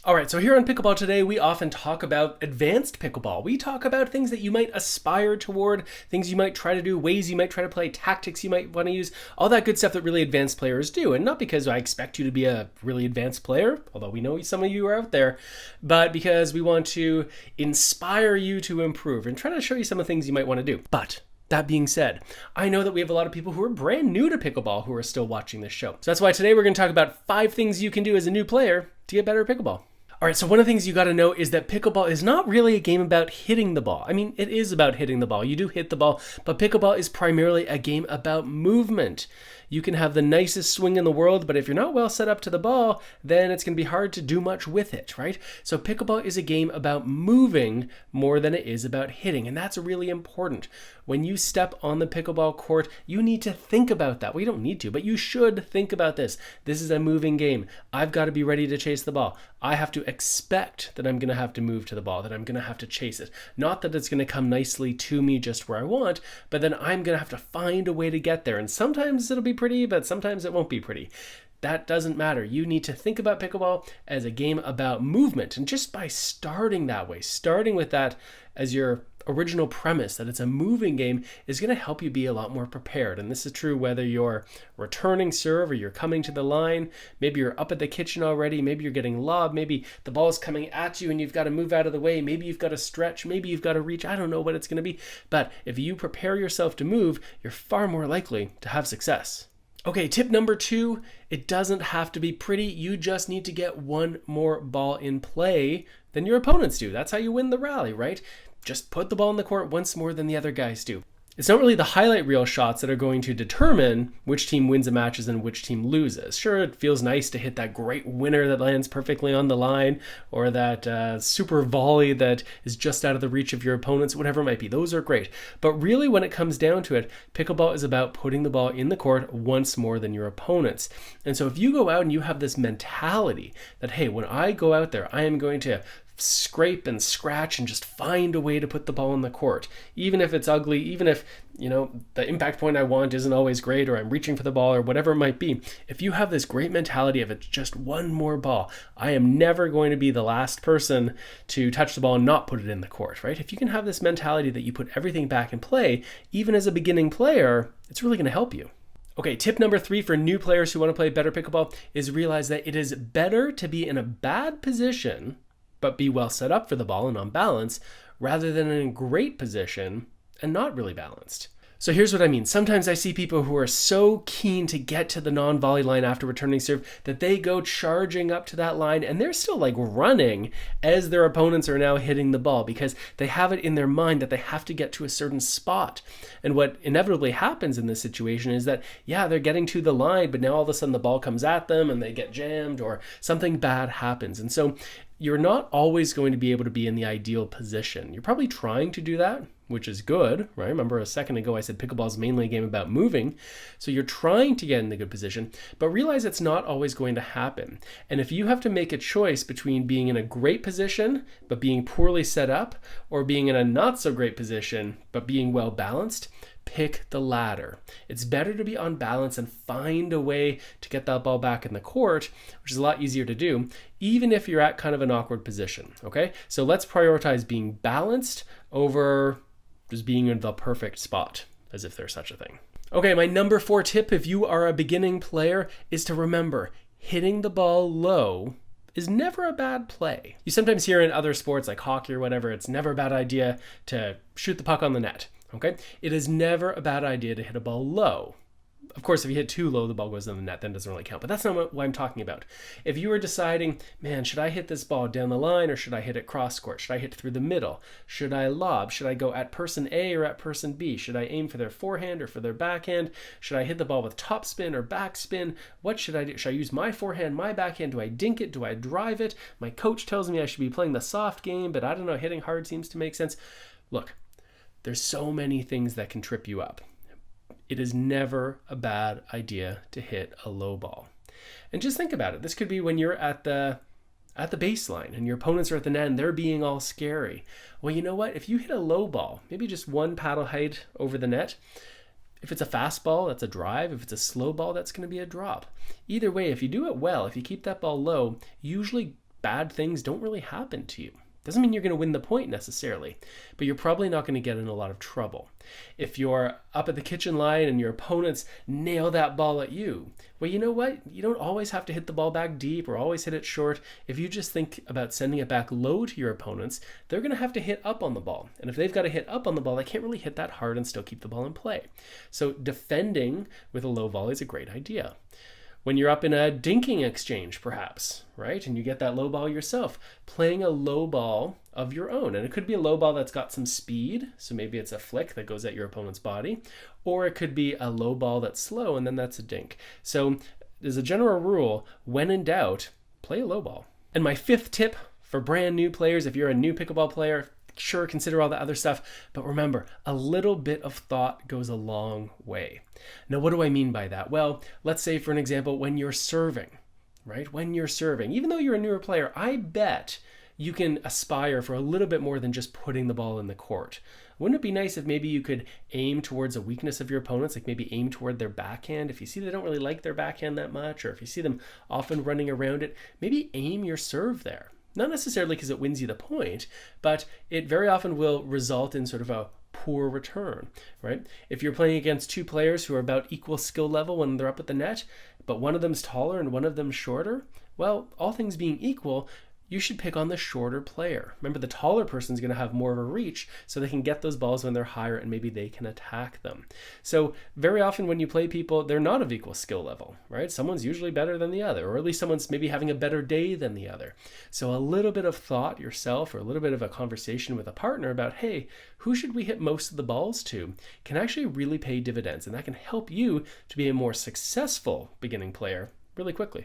All right, so here on Pickleball Today, we often talk about advanced pickleball. We talk about things that you might aspire toward, things you might try to do, ways you might try to play, tactics you might want to use, all that good stuff that really advanced players do. And not because I expect you to be a really advanced player, although we know some of you are out there, but because we want to inspire you to improve and try to show you some of the things you might want to do. But that being said, I know that we have a lot of people who are brand new to pickleball who are still watching this show. So that's why today we're going to talk about 5 things you can do as a new player to get better at pickleball. All right, so one of the things you got to know is that pickleball is not really a game about hitting the ball. I mean, it is about hitting the ball. You do hit the ball, but pickleball is primarily a game about movement. You can have the nicest swing in the world, but if you're not well set up to the ball, then it's going to be hard to do much with it, right? So pickleball is a game about moving more than it is about hitting, and that's really important. When you step on the pickleball court, you need to think about that. Well, you don't need to, but you should think about this. This is a moving game. I've got to be ready to chase the ball. I have to expect that I'm going to have to move to the ball, that I'm going to have to chase it. Not that it's going to come nicely to me just where I want, but then I'm going to have to find a way to get there. And sometimes it'll be pretty, but sometimes it won't be pretty. That doesn't matter. You need to think about pickleball as a game about movement. And just by starting that way, starting with that as your original premise, that it's a moving game, is going to help you be a lot more prepared. And this is true whether you're returning serve or you're coming to the line. Maybe you're up at the kitchen already. Maybe you're getting lobbed. Maybe the ball is coming at you and you've got to move out of the way. Maybe you've got to stretch. Maybe you've got to reach. I don't know what it's going to be. But if you prepare yourself to move, you're far more likely to have success. Okay, tip number 2, it doesn't have to be pretty. You just need to get one more ball in play than your opponents do. That's how you win the rally, right? Just put the ball in the court once more than the other guys do. It's not really the highlight reel shots that are going to determine which team wins the matches and which team loses. Sure, it feels nice to hit that great winner that lands perfectly on the line, or that super volley that is just out of the reach of your opponents, whatever it might be. Those are great. But really, when it comes down to it, pickleball is about putting the ball in the court once more than your opponents. And so if you go out and you have this mentality that, hey, when I go out there, I am going to scrape and scratch and just find a way to put the ball in the court, even if it's ugly, even if the impact point I want isn't always great, or I'm reaching for the ball, or whatever it might be. If you have this great mentality of it's just one more ball, I am never going to be the last person to touch the ball and not put it in the court, right? If you can have this mentality that you put everything back in play, even as a beginning player, it's really going to help you. Okay, tip number 3 for new players who want to play better pickleball is realize that it is better to be in a bad position but be well set up for the ball and on balance, rather than in a great position and not really balanced. So here's what I mean. Sometimes I see people who are so keen to get to the non-volley line after returning serve that they go charging up to that line and they're still like running as their opponents are now hitting the ball because they have it in their mind that they have to get to a certain spot. And what inevitably happens in this situation is that, yeah, they're getting to the line, but now all of a sudden the ball comes at them and they get jammed or something bad happens. And so you're not always going to be able to be in the ideal position. You're probably trying to do that, which is good, right? Remember a second ago I said pickleball is mainly a game about moving. So you're trying to get in the good position, but realize it's not always going to happen. And if you have to make a choice between being in a great position, but being poorly set up, or being in a not so great position, but being well balanced, pick the latter. It's better to be on balance and find a way to get that ball back in the court, which is a lot easier to do, even if you're at kind of an awkward position, okay? So let's prioritize being balanced over just being in the perfect spot, as if there's such a thing. Okay, my number 4 tip, if you are a beginning player, is to remember hitting the ball low is never a bad play. You sometimes hear in other sports like hockey or whatever, it's never a bad idea to shoot the puck on the net. Okay, it is never a bad idea to hit a ball low. Of course, if you hit too low, the ball goes in the net, then it doesn't really count. But that's not what I'm talking about. If you were deciding, man, should I hit this ball down the line or should I hit it cross court? Should I hit through the middle? Should I lob? Should I go at person A or at person B? Should I aim for their forehand or for their backhand? Should I hit the ball with top spin or back spin? What should I do? Should I use my forehand, my backhand? Do I dink it? Do I drive it? My coach tells me I should be playing the soft game, but I don't know, hitting hard seems to make sense. Look, there's so many things that can trip you up. It is never a bad idea to hit a low ball. And just think about it. This could be when you're at the baseline and your opponents are at the net and they're being all scary. Well, you know what? If you hit a low ball, maybe just one paddle height over the net, if it's a fast ball, that's a drive. If it's a slow ball, that's going to be a drop. Either way, if you do it well, if you keep that ball low, usually bad things don't really happen to you. Doesn't mean you're going to win the point necessarily, but you're probably not going to get in a lot of trouble. If you're up at the kitchen line and your opponents nail that ball at you, well, you know what? You don't always have to hit the ball back deep or always hit it short. If you just think about sending it back low to your opponents, they're going to have to hit up on the ball. And if they've got to hit up on the ball, they can't really hit that hard and still keep the ball in play. So defending with a low volley is a great idea. When you're up in a dinking exchange, perhaps, right? And you get that low ball yourself, playing a low ball of your own. And it could be a low ball that's got some speed. So maybe it's a flick that goes at your opponent's body, or it could be a low ball that's slow, and then that's a dink. So there's a general rule, when in doubt, play a low ball. And my fifth tip for brand new players, if you're a new pickleball player, sure, consider all the other stuff, but remember, a little bit of thought goes a long way. Now, what do I mean by that? Well, let's say, for an example, when you're serving, right? When you're serving, even though you're a newer player, I bet you can aspire for a little bit more than just putting the ball in the court. Wouldn't it be nice if maybe you could aim towards a weakness of your opponents, like maybe aim toward their backhand? If you see they don't really like their backhand that much, or if you see them often running around it, maybe aim your serve there. Not necessarily because it wins you the point, but it very often will result in sort of a poor return, right? If you're playing against two players who are about equal skill level when they're up at the net, but one of them's taller and one of them's shorter, well, all things being equal, you should pick on the shorter player. Remember, the taller person's going to have more of a reach, so they can get those balls when they're higher and maybe they can attack them. So very often when you play people, they're not of equal skill level, right? Someone's usually better than the other, or at least someone's maybe having a better day than the other. So a little bit of thought yourself, or a little bit of a conversation with a partner about, hey, who should we hit most of the balls to, can actually really pay dividends, and that can help you to be a more successful beginning player really quickly.